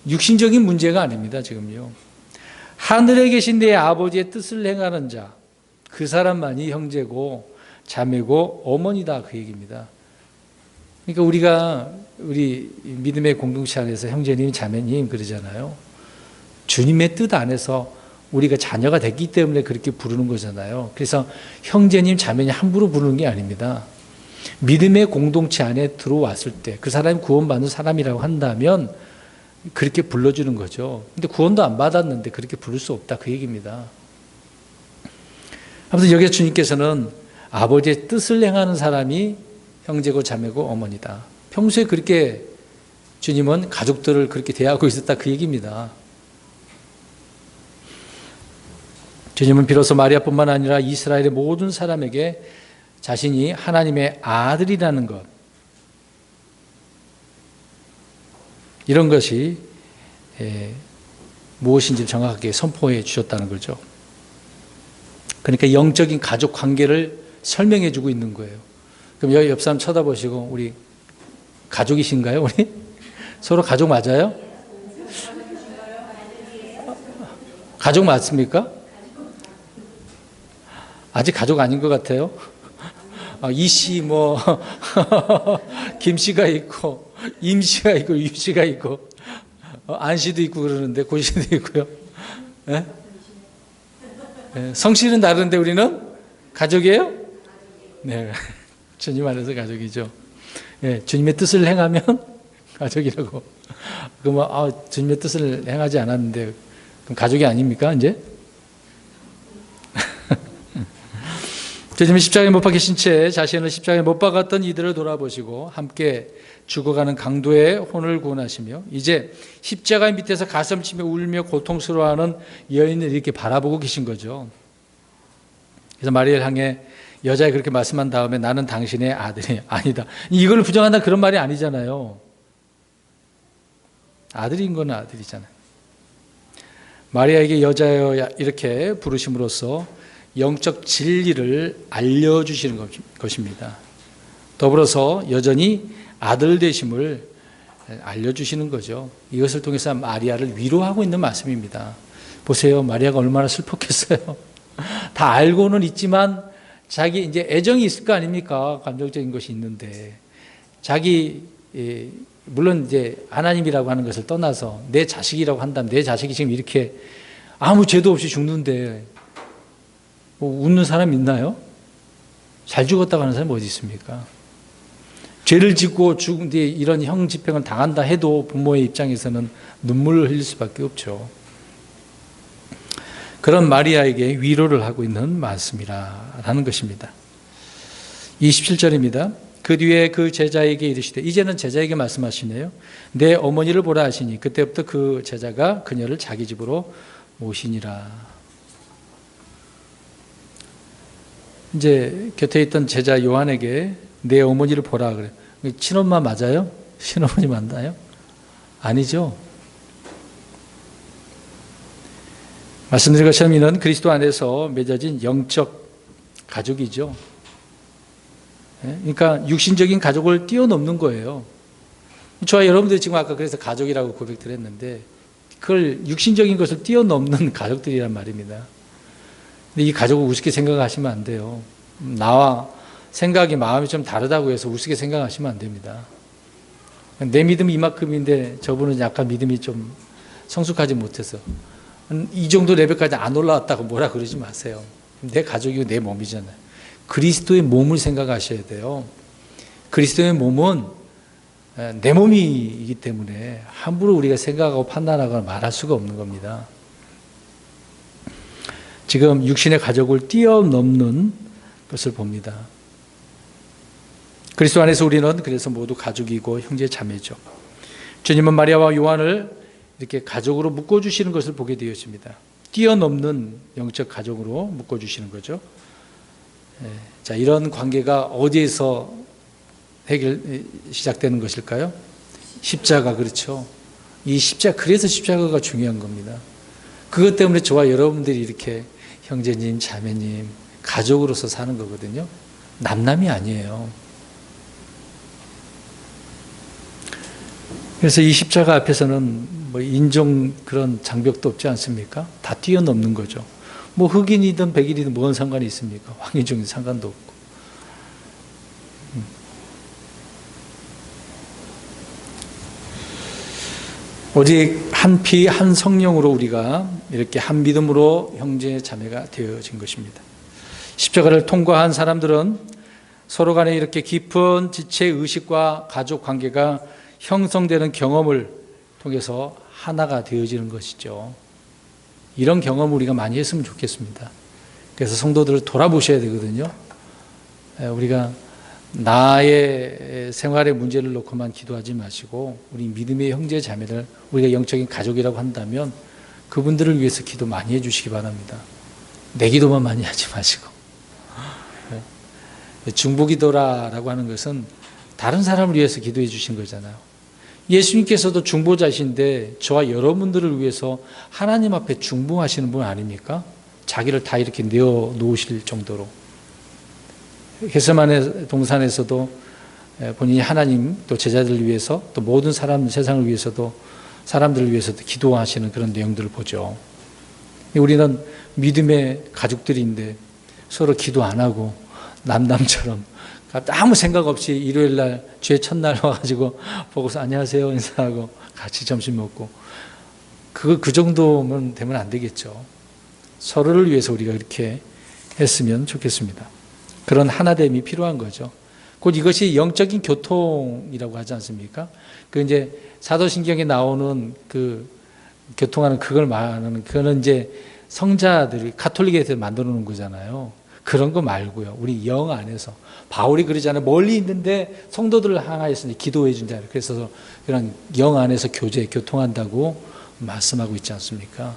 육신적인 문제가 아닙니다. 지금요. 하늘에 계신 내 아버지의 뜻을 행하는 자, 그 사람만이 형제고 자매고 어머니다 그 얘기입니다. 그러니까 우리 믿음의 공동체 안에서 형제님, 자매님 그러잖아요. 주님의 뜻 안에서 우리가 자녀가 됐기 때문에 그렇게 부르는 거잖아요. 그래서 형제님, 자매님 함부로 부르는 게 아닙니다. 믿음의 공동체 안에 들어왔을 때 그 사람이 구원받는 사람이라고 한다면 그렇게 불러주는 거죠. 근데 구원도 안 받았는데 그렇게 부를 수 없다 그 얘기입니다. 아무튼 여기서 주님께서는 아버지의 뜻을 행하는 사람이 형제고 자매고 어머니다. 평소에 그렇게 주님은 가족들을 그렇게 대하고 있었다 그 얘기입니다. 주님은 비로소 마리아뿐만 아니라 이스라엘의 모든 사람에게 자신이 하나님의 아들이라는 것, 이런 것이 무엇인지 정확하게 선포해 주셨다는 거죠. 그러니까 영적인 가족 관계를 설명해 주고 있는 거예요. 그럼 여기 옆 사람 쳐다보시고 우리 가족이신가요? 우리? 서로 가족 맞아요? 가족 맞습니까? 아직 가족 아닌 것 같아요. 이씨 김씨가 있고 임씨가 있고 유씨가 있고 안씨도 있고 그러는데 고씨도 있고요. 네? 네. 성씨는 다른데 우리는 가족이에요? 네, 주님 안에서 가족이죠. 네, 주님의 뜻을 행하면 가족이라고. 그러면 주님의 뜻을 행하지 않았는데 그럼 가족이 아닙니까 이제? 주님이 십자가에 못 박히신 채 자신을 십자가에 못 박았던 이들을 돌아보시고 함께 죽어가는 강도의 혼을 구원하시며 이제 십자가 밑에서 가슴 치며 울며 고통스러워하는 여인을 이렇게 바라보고 계신 거죠. 그래서 마리아를 향해 여자에 그렇게 말씀한 다음에 나는 당신의 아들이 아니다. 이걸 부정한다 그런 말이 아니잖아요. 아들인 건 아들이잖아요. 마리아에게 여자여 이렇게 부르심으로써 영적 진리를 알려주시는 것입니다. 더불어서 여전히 아들 되심을 알려주시는 거죠. 이것을 통해서 마리아를 위로하고 있는 말씀입니다. 보세요. 마리아가 얼마나 슬펐겠어요. 다 알고는 있지만 자기 이제 애정이 있을 거 아닙니까? 감정적인 것이 있는데 자기 물론 이제 하나님이라고 하는 것을 떠나서 내 자식이라고 한다면 내 자식이 지금 이렇게 아무 죄도 없이 죽는데 뭐 웃는 사람 있나요? 잘 죽었다고 하는 사람이 어디 있습니까? 죄를 짓고 죽은 뒤에 이런 형 집행을 당한다 해도 부모의 입장에서는 눈물을 흘릴 수밖에 없죠. 그런 마리아에게 위로를 하고 있는 말씀이라는 것입니다. 27절입니다. 그 뒤에 그 제자에게 이르시되 이제는 제자에게 말씀하시네요. 내 어머니를 보라 하시니 그때부터 그 제자가 그녀를 자기 집으로 모시니라. 이제 곁에 있던 제자 요한에게 내 어머니를 보라 그래. 친엄마 맞아요? 친어머니 맞나요? 아니죠. 말씀드린 것처럼 이는 그리스도 안에서 맺어진 영적 가족이죠. 그러니까 육신적인 가족을 뛰어넘는 거예요. 저와 여러분들이 지금 아까 그래서 가족이라고 고백드렸는데 그걸 육신적인 것을 뛰어넘는 가족들이란 말입니다. 근데 이 가족을 우습게 생각하시면 안 돼요. 나와 생각이 마음이 좀 다르다고 해서 우습게 생각하시면 안 됩니다. 내 믿음이 이만큼인데 저분은 약간 믿음이 좀 성숙하지 못해서 이 정도 레벨까지 안 올라왔다고 뭐라 그러지 마세요. 내 가족이고 내 몸이잖아요. 그리스도의 몸을 생각하셔야 돼요. 그리스도의 몸은 내 몸이기 때문에 함부로 우리가 생각하고 판단하거나 말할 수가 없는 겁니다. 지금 육신의 가족을 뛰어넘는 것을 봅니다. 그리스도 안에서 우리는 그래서 모두 가족이고 형제 자매죠. 주님은 마리아와 요한을 이렇게 가족으로 묶어주시는 것을 보게 되었습니다. 뛰어넘는 영적 가족으로 묶어주시는 거죠. 자, 이런 관계가 어디에서 시작되는 것일까요? 십자가, 그렇죠. 이 그래서 십자가가 중요한 겁니다. 그것 때문에 저와 여러분들이 이렇게 형제님, 자매님, 가족으로서 사는 거거든요. 남남이 아니에요. 그래서 이 십자가 앞에서는 뭐 인종 그런 장벽도 없지 않습니까? 다 뛰어넘는 거죠. 뭐 흑인이든 백인이든 뭔 상관이 있습니까? 황인종이 상관도 없고. 오직 한 피, 한 성령으로 우리가 이렇게 한 믿음으로 형제 자매가 되어진 것입니다. 십자가를 통과한 사람들은 서로 간에 이렇게 깊은 지체 의식과 가족 관계가 형성되는 경험을 통해서 하나가 되어지는 것이죠. 이런 경험을 우리가 많이 했으면 좋겠습니다. 그래서 성도들을 돌아보셔야 되거든요. 우리가 나의 생활의 문제를 놓고만 기도하지 마시고 우리 믿음의 형제 자매를 우리가 영적인 가족이라고 한다면 그분들을 위해서 기도 많이 해주시기 바랍니다. 내 기도만 많이 하지 마시고. 중보기도라고 하는 것은 다른 사람을 위해서 기도해 주신 거잖아요. 예수님께서도 중보자이신데 저와 여러분들을 위해서 하나님 앞에 중보하시는 분 아닙니까? 자기를 다 이렇게 내어 놓으실 정도로. 겟세마네 동산에서도 본인이 하나님 또 제자들을 위해서 또 모든 사람 세상을 위해서도 사람들을 위해서도 기도하시는 그런 내용들을 보죠. 우리는 믿음의 가족들인데 서로 기도 안 하고 남남처럼 아무 생각 없이 일요일 날 주의 첫날 와가지고 보고서 안녕하세요 인사하고 같이 점심 먹고 그 정도면 되면 안 되겠죠. 서로를 위해서 우리가 이렇게 했으면 좋겠습니다. 그런 하나됨이 필요한 거죠. 곧 이것이 영적인 교통이라고 하지 않습니까? 그 이제 사도신경에 나오는 그 교통하는 그걸 말하는 그거는 이제 성자들이 가톨릭에서 만들어 놓은 거잖아요. 그런 거 말고요. 우리 영 안에서. 바울이 그러잖아요. 멀리 있는데 성도들을 향하여서 기도해 준다. 그래서 그런 영 안에서 교통한다고 말씀하고 있지 않습니까?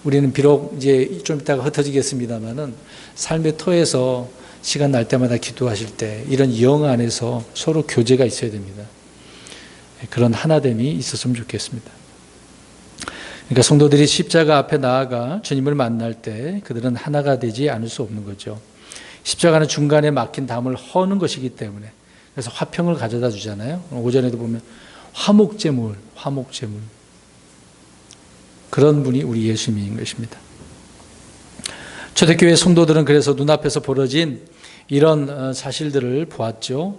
우리는 비록 이제 좀 이따가 흩어지겠습니다만은 삶의 터에서 시간 날 때마다 기도하실 때 이런 영 안에서 서로 교제가 있어야 됩니다. 그런 하나됨이 있었으면 좋겠습니다. 그러니까 성도들이 십자가 앞에 나아가 주님을 만날 때 그들은 하나가 되지 않을 수 없는 거죠. 십자가는 중간에 막힌 담을 허는 것이기 때문에 그래서 화평을 가져다 주잖아요. 오전에도 보면 화목제물 그런 분이 우리 예수님인 것입니다. 초대교회 성도들은 그래서 눈앞에서 벌어진 이런 사실들을 보았죠.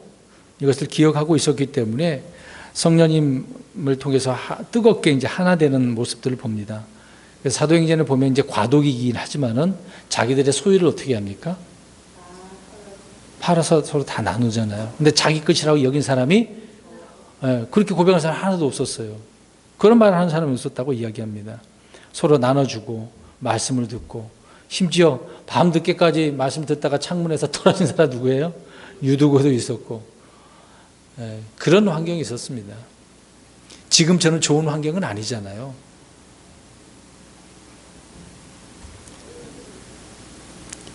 이것을 기억하고 있었기 때문에 성령님을 통해서 뜨겁게 이제 하나 되는 모습들을 봅니다. 그래서 사도행전을 보면 이제 과도기이긴 하지만은 자기들의 소유를 어떻게 합니까? 팔아서 서로 다 나누잖아요. 근데 자기 것이라고 여긴 사람이 그렇게 고백한 사람 하나도 없었어요. 그런 말을 하는 사람이 없었다고 이야기합니다. 서로 나눠주고 말씀을 듣고 심지어 밤늦게까지 말씀 듣다가 창문에서 떨어진 사람 누구예요? 유두고도 있었고 그런 환경이 있었습니다. 지금처럼 좋은 환경은 아니잖아요.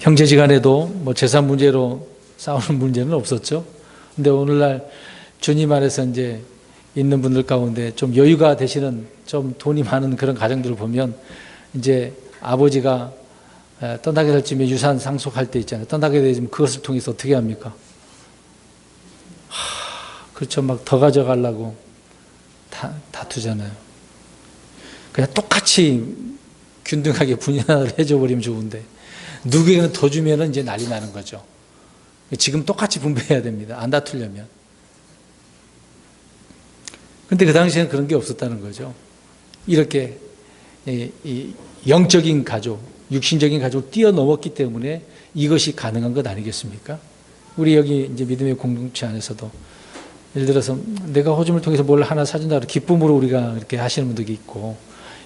형제지간에도 뭐 재산 문제로 싸우는 문제는 없었죠. 근데 오늘날 주님 안에서 이제 있는 분들 가운데 좀 여유가 되시는 좀 돈이 많은 그런 가정들을 보면 이제 아버지가 떠나게 될 쯤에 유산 상속할 때 있잖아요. 떠나게 되면 그것을 통해서 어떻게 합니까? 그렇죠. 막 더 가져가려고 다투잖아요. 그냥 똑같이 균등하게 분할을 해줘버리면 좋은데 누구에게는 더 주면 이제 난리 나는 거죠. 지금 똑같이 분배해야 됩니다. 안 다투려면. 근데 그 당시에는 그런 게 없었다는 거죠. 이렇게 이 영적인 가족, 육신적인 가족을 뛰어넘었기 때문에 이것이 가능한 것 아니겠습니까? 우리 여기 이제 믿음의 공동체 안에서도 예를 들어서 내가 호주를 통해서 뭘 하나 사준다 그래 기쁨으로 우리가 이렇게 하시는 분들이 있고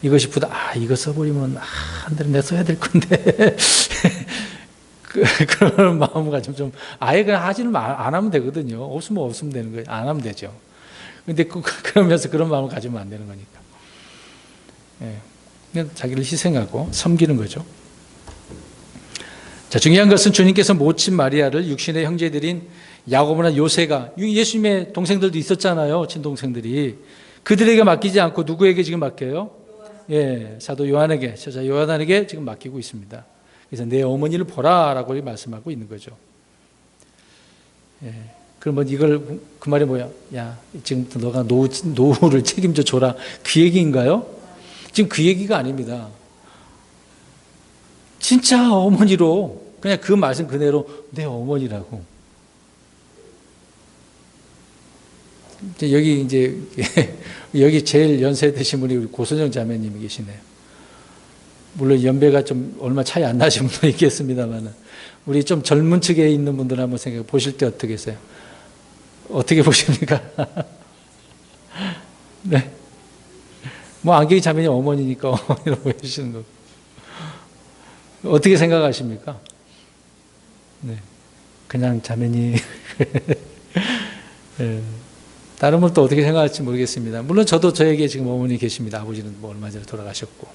이것이 이거 써버리면 한 달에 내가 써야 될 건데 그런 마음을 가지고 좀 아예 그냥 하지는 안 하면 되거든요. 없으면 되는 거예요. 안 하면 되죠. 근데 그러면서 그런 마음을 가지면 안 되는 거니까. 그냥 자기를 희생하고 섬기는 거죠. 자, 중요한 것은 주님께서 모친 마리아를 육신의 형제들인 야고보나 요새가 예수님의 동생들도 있었잖아요. 친동생들이. 그들에게 맡기지 않고 누구에게 지금 맡겨요? 사도 요한에게, 저자 요한에게 지금 맡기고 있습니다. 그래서 내 어머니를 보라라고 말씀하고 있는 거죠. 그러면 이걸 그 말이 뭐야? 야, 지금부터 너가 노후를 책임져 줘라. 그 얘기인가요? 지금 그 얘기가 아닙니다. 진짜 어머니로 그냥 그 말씀 그대로 내 어머니라고. 여기 제일 연세 드신 분이 우리 고선영 자매님이 계시네요. 물론 연배가 좀 얼마 차이 안 나신 분도 있겠습니다만 우리 좀 젊은 층에 있는 분들 한번 생각해 보실 때 어떻게 하세요? 어떻게 보십니까? 네. 뭐 안경이 자매님 어머니니까 어머니로 보여주시는 거고. 어떻게 생각하십니까? 네. 그냥 자매님. 네. 다른 분은 또 어떻게 생각할지 모르겠습니다. 물론 저도 저에게 지금 어머니 계십니다. 아버지는 뭐 얼마 전에 돌아가셨고.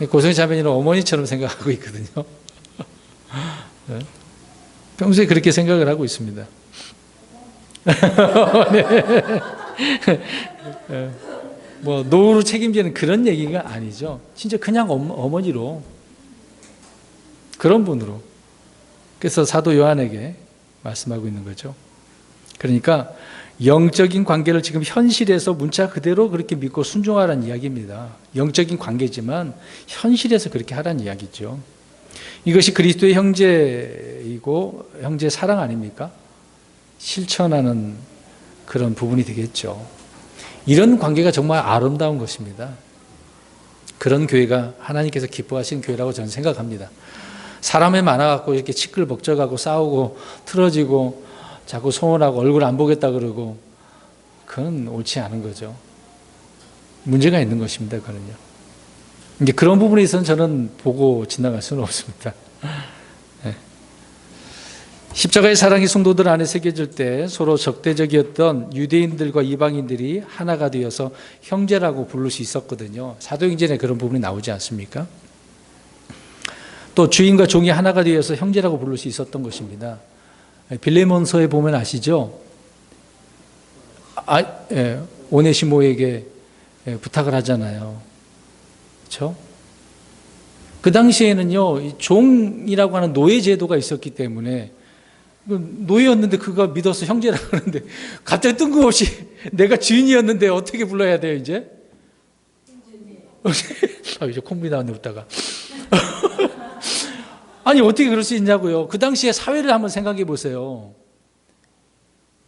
고성희 자매님은 어머니처럼 생각하고 있거든요. 네. 평소에 그렇게 생각을 하고 있습니다. 네. 뭐 노후를 책임지는 그런 얘기가 아니죠. 진짜 그냥 어머니로 그런 분으로. 그래서 사도 요한에게 말씀하고 있는 거죠. 그러니까 영적인 관계를 지금 현실에서 문자 그대로 그렇게 믿고 순종하라는 이야기입니다. 영적인 관계지만 현실에서 그렇게 하라는 이야기죠. 이것이 그리스도의 형제이고 형제 사랑 아닙니까? 실천하는 그런 부분이 되겠죠. 이런 관계가 정말 아름다운 것입니다. 그런 교회가 하나님께서 기뻐하시는 교회라고 저는 생각합니다. 사람이 많아갖고 이렇게 시끌벅적하고 싸우고 틀어지고 자꾸 소원하고 얼굴 안 보겠다 그러고 그건 옳지 않은 거죠. 문제가 있는 것입니다. 그거는요. 이제 그런 부분에 있어서는 저는 보고 지나갈 수는 없습니다. 네. 십자가의 사랑이 성도들 안에 새겨질 때 서로 적대적이었던 유대인들과 이방인들이 하나가 되어서 형제라고 부를 수 있었거든요. 사도행전에 그런 부분이 나오지 않습니까? 또 주인과 종이 하나가 되어서 형제라고 부를 수 있었던 것입니다. 빌레몬서에 보면 아시죠? 오네시모에게 부탁을 하잖아요. 그렇죠? 그 당시에는요, 종이라고 하는 노예 제도가 있었기 때문에 노예였는데 그가 믿어서 형제라고 하는데 갑자기 뜬금없이 내가 주인이었는데 어떻게 불러야 돼요, 이제? 이제 콧물이 나왔네, 웃다가. 아니, 어떻게 그럴 수 있냐고요. 그 당시에 사회를 한번 생각해 보세요.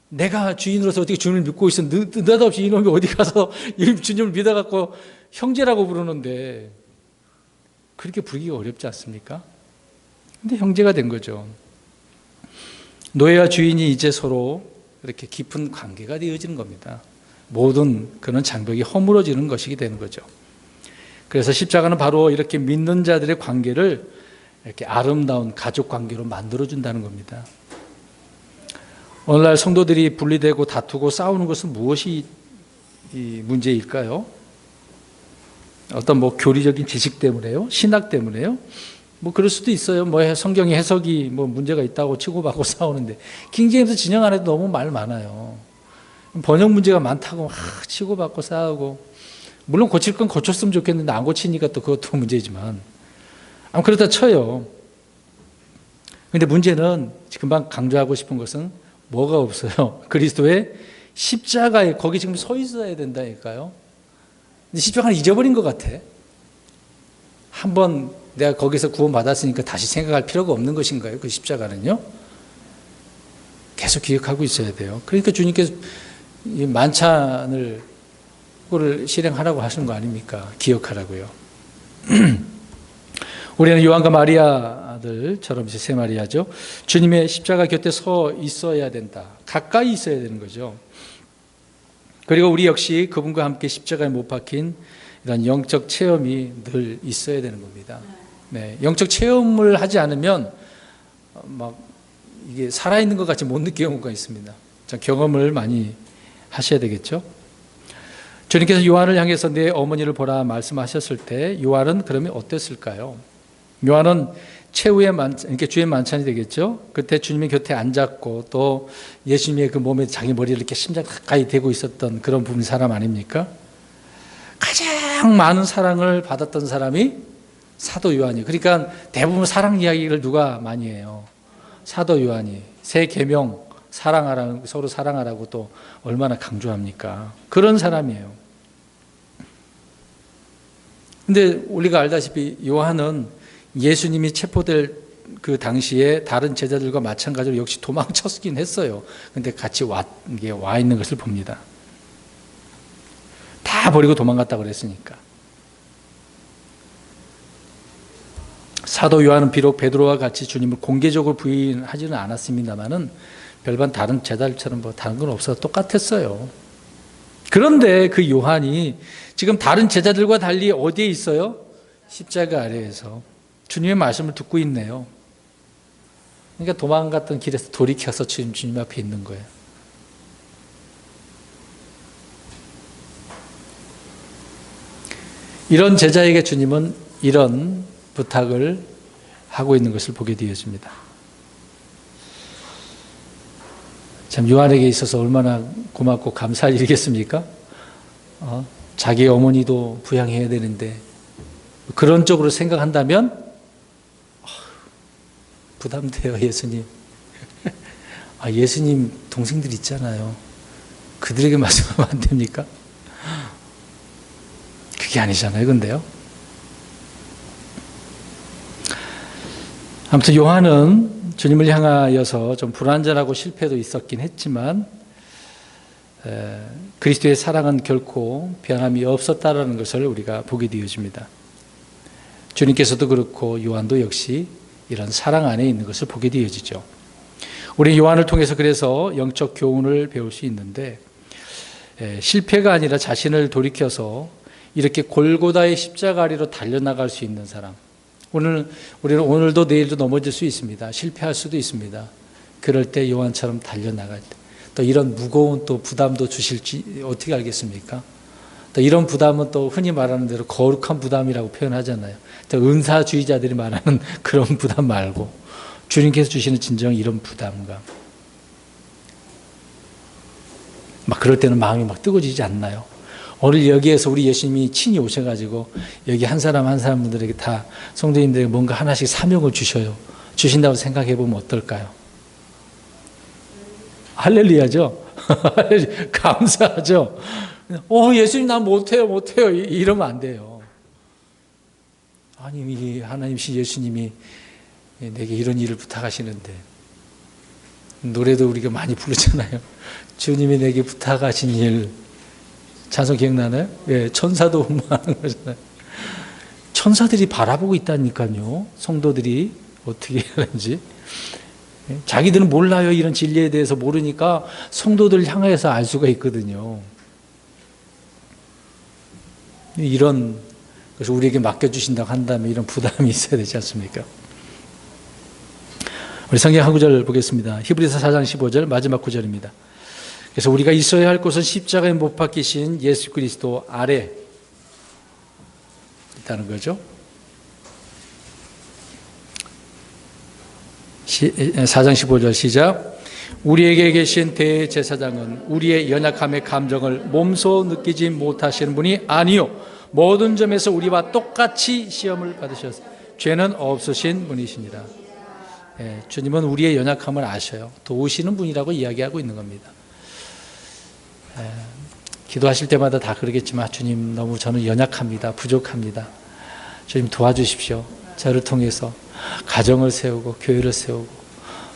내가 주인으로서 어떻게 주님을 믿고 있어. 느닷없이 이놈이 어디 가서 주님을 믿어갖고 형제라고 부르는데 그렇게 부르기가 어렵지 않습니까? 근데 형제가 된 거죠. 노예와 주인이 이제 서로 이렇게 깊은 관계가 되어지는 겁니다. 모든 그런 장벽이 허물어지는 것이 되는 거죠. 그래서 십자가는 바로 이렇게 믿는 자들의 관계를 이렇게 아름다운 가족 관계로 만들어준다는 겁니다. 오늘날 성도들이 분리되고 다투고 싸우는 것은 무엇이 문제일까요? 어떤 교리적인 지식 때문에요? 신학 때문에요? 그럴 수도 있어요. 성경의 해석이 문제가 있다고 치고받고 싸우는데, 킹제임스 진영 안에도 너무 말 많아요. 번역 문제가 많다고 막 치고받고 싸우고, 물론 고칠 건 고쳤으면 좋겠는데 안 고치니까 또 그것도 문제지만, 그렇다 쳐요. 근데 문제는 금방 강조하고 싶은 것은 뭐가 없어요. 그리스도의 십자가에 거기 지금 서 있어야 된다니까요. 근데 십자가는 잊어버린 것 같아. 한번 내가 거기서 구원받았으니까 다시 생각할 필요가 없는 것인가요? 그 십자가는요? 계속 기억하고 있어야 돼요. 그러니까 주님께서 이 만찬을 그거를 실행하라고 하시는 거 아닙니까? 기억하라고요. 우리는 요한과 마리아들처럼 이제 세 마리아죠. 주님의 십자가 곁에 서 있어야 된다. 가까이 있어야 되는 거죠. 그리고 우리 역시 그분과 함께 십자가에 못 박힌 이런 영적 체험이 늘 있어야 되는 겁니다. 네, 영적 체험을 하지 않으면 이게 살아있는 것 같이 못 느끼는 경우가 있습니다. 경험을 많이 하셔야 되겠죠. 주님께서 요한을 향해서 내 어머니를 보라 말씀하셨을 때 요한은 그러면 어땠을까요? 요한은 최후의 이렇게 주의 만찬이 되겠죠. 그때 주님의 곁에 앉았고 또 예수님의 그 몸에 자기 머리를 이렇게 심장 가까이 대고 있었던 그런 부분 사람 아닙니까? 가장 많은 사랑을 받았던 사람이 사도 요한이에요. 그러니까 대부분 사랑 이야기를 누가 많이 해요? 사도 요한이. 새 계명 사랑하라고, 서로 사랑하라고 또 얼마나 강조합니까? 그런 사람이에요. 근데 우리가 알다시피 요한은 예수님이 체포될 그 당시에 다른 제자들과 마찬가지로 역시 도망쳤긴 했어요. 근데 같이 와 있는 것을 봅니다. 다 버리고 도망갔다고 그랬으니까. 사도 요한은 비록 베드로와 같이 주님을 공개적으로 부인하지는 않았습니다만은 별반 다른 제자들처럼 다른 건 없어서 똑같았어요. 그런데 그 요한이 지금 다른 제자들과 달리 어디에 있어요? 십자가 아래에서 주님의 말씀을 듣고 있네요. 그러니까 도망갔던 길에서 돌이켜서 주님 앞에 있는 거예요. 이런 제자에게 주님은 이런 부탁을 하고 있는 것을 보게 되어집니다. 참 요한에게 있어서 얼마나 고맙고 감사할 일이겠습니까? 자기 어머니도 부양해야 되는데 그런 쪽으로 생각한다면 부담돼요. 예수님. 예수님 동생들 있잖아요. 그들에게 말씀하면 안 됩니까? 그게 아니잖아요. 근데요. 아무튼 요한은 주님을 향하여서 좀 불완전하고 실패도 있었긴 했지만 그리스도의 사랑은 결코 변함이 없었다라는 것을 우리가 보게 되어집니다. 주님께서도 그렇고 요한도 역시 이런 사랑 안에 있는 것을 보게 되어지죠. 우리 요한을 통해서 그래서 영적 교훈을 배울 수 있는데 실패가 아니라 자신을 돌이켜서 이렇게 골고다의 십자가 아래로 달려나갈 수 있는 사람. 우리는 오늘도 내일도 넘어질 수 있습니다. 실패할 수도 있습니다. 그럴 때 요한처럼 달려나갈 때, 또 이런 무거운 또 부담도 주실지 어떻게 알겠습니까? 또 이런 부담은 또 흔히 말하는 대로 거룩한 부담이라고 표현하잖아요. 또 은사주의자들이 말하는 그런 부담 말고 주님께서 주시는 진정 이런 부담감. 막 그럴 때는 마음이 막 뜨거워지지 않나요? 오늘 여기에서 우리 예수님이 친히 오셔가지고 여기 한 사람 한 사람 분들에게 다 성도님들에게 뭔가 하나씩 사명을 주셔요. 주신다고 생각해 보면 어떨까요? 할렐루야죠. 감사하죠. 예수님 나 못해요 이러면 안 돼요. 아니 하나님이신 예수님이 내게 이런 일을 부탁하시는데, 노래도 우리가 많이 부르잖아요. 주님이 내게 부탁하신 일, 찬송 기억나나요? 예, 천사도 음마하는 거잖아요. 천사들이 바라보고 있다니까요. 성도들이 어떻게 하는지. 자기들은 몰라요. 이런 진리에 대해서 모르니까 성도들을 향해서 알 수가 있거든요. 이런 것을 우리에게 맡겨주신다고 한다면 이런 부담이 있어야 되지 않습니까? 우리 성경 한 구절 보겠습니다. 히브리서 4장 15절 마지막 구절입니다. 그래서 우리가 있어야 할 곳은 십자가에 못 박히신 예수 그리스도 아래 있다는 거죠. 4장 15절 시작. 우리에게 계신 대제사장은 우리의 연약함의 감정을 몸소 느끼지 못하시는 분이 아니요 모든 점에서 우리와 똑같이 시험을 받으셔서 죄는 없으신 분이시니라. 주님은 우리의 연약함을 아셔요. 도우시는 분이라고 이야기하고 있는 겁니다. 기도하실 때마다 다 그러겠지만, 주님 너무 저는 연약합니다. 부족합니다. 주님 도와주십시오. 저를 통해서 가정을 세우고 교회를 세우고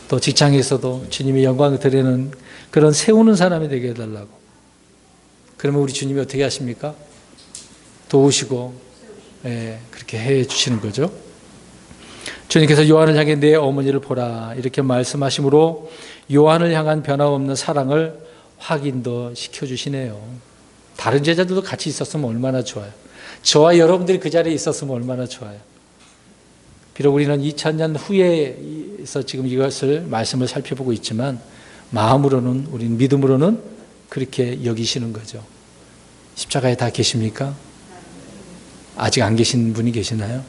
또 직장에서도 주님의 영광을 드리는 그런 세우는 사람이 되게 해달라고. 그러면 우리 주님이 어떻게 하십니까? 도우시고 그렇게 해 주시는 거죠. 주님께서 요한을 향해 내 어머니를 보라 이렇게 말씀하심으로 요한을 향한 변함없는 사랑을 확인도 시켜주시네요. 다른 제자들도 같이 있었으면 얼마나 좋아요. 저와 여러분들이 그 자리에 있었으면 얼마나 좋아요. 비록 우리는 2000년 후에서 지금 이것을 말씀을 살펴보고 있지만 마음으로는, 우리는 믿음으로는 그렇게 여기시는 거죠. 십자가에 다 계십니까? 아직 안 계신 분이 계시나요?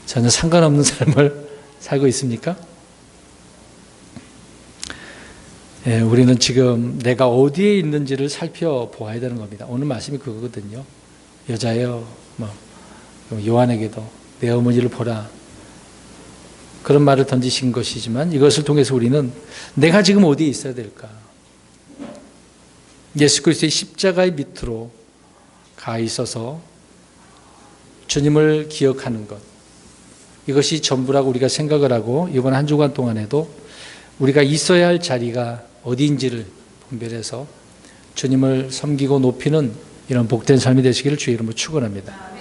전혀 상관없는 삶을 살고 있습니까? 우리는 지금 내가 어디에 있는지를 살펴보아야 되는 겁니다. 오늘 말씀이 그거거든요. 여자여, 요한에게도 내 어머니를 보라. 그런 말을 던지신 것이지만 이것을 통해서 우리는 내가 지금 어디에 있어야 될까? 예수 그리스도의 십자가의 밑으로 가 있어서 주님을 기억하는 것. 이것이 전부라고 우리가 생각을 하고 이번 한 주간 동안에도 우리가 있어야 할 자리가 어디인지를 분별해서 주님을 섬기고 높이는 이런 복된 삶이 되시기를 주의 이름으로 축원합니다.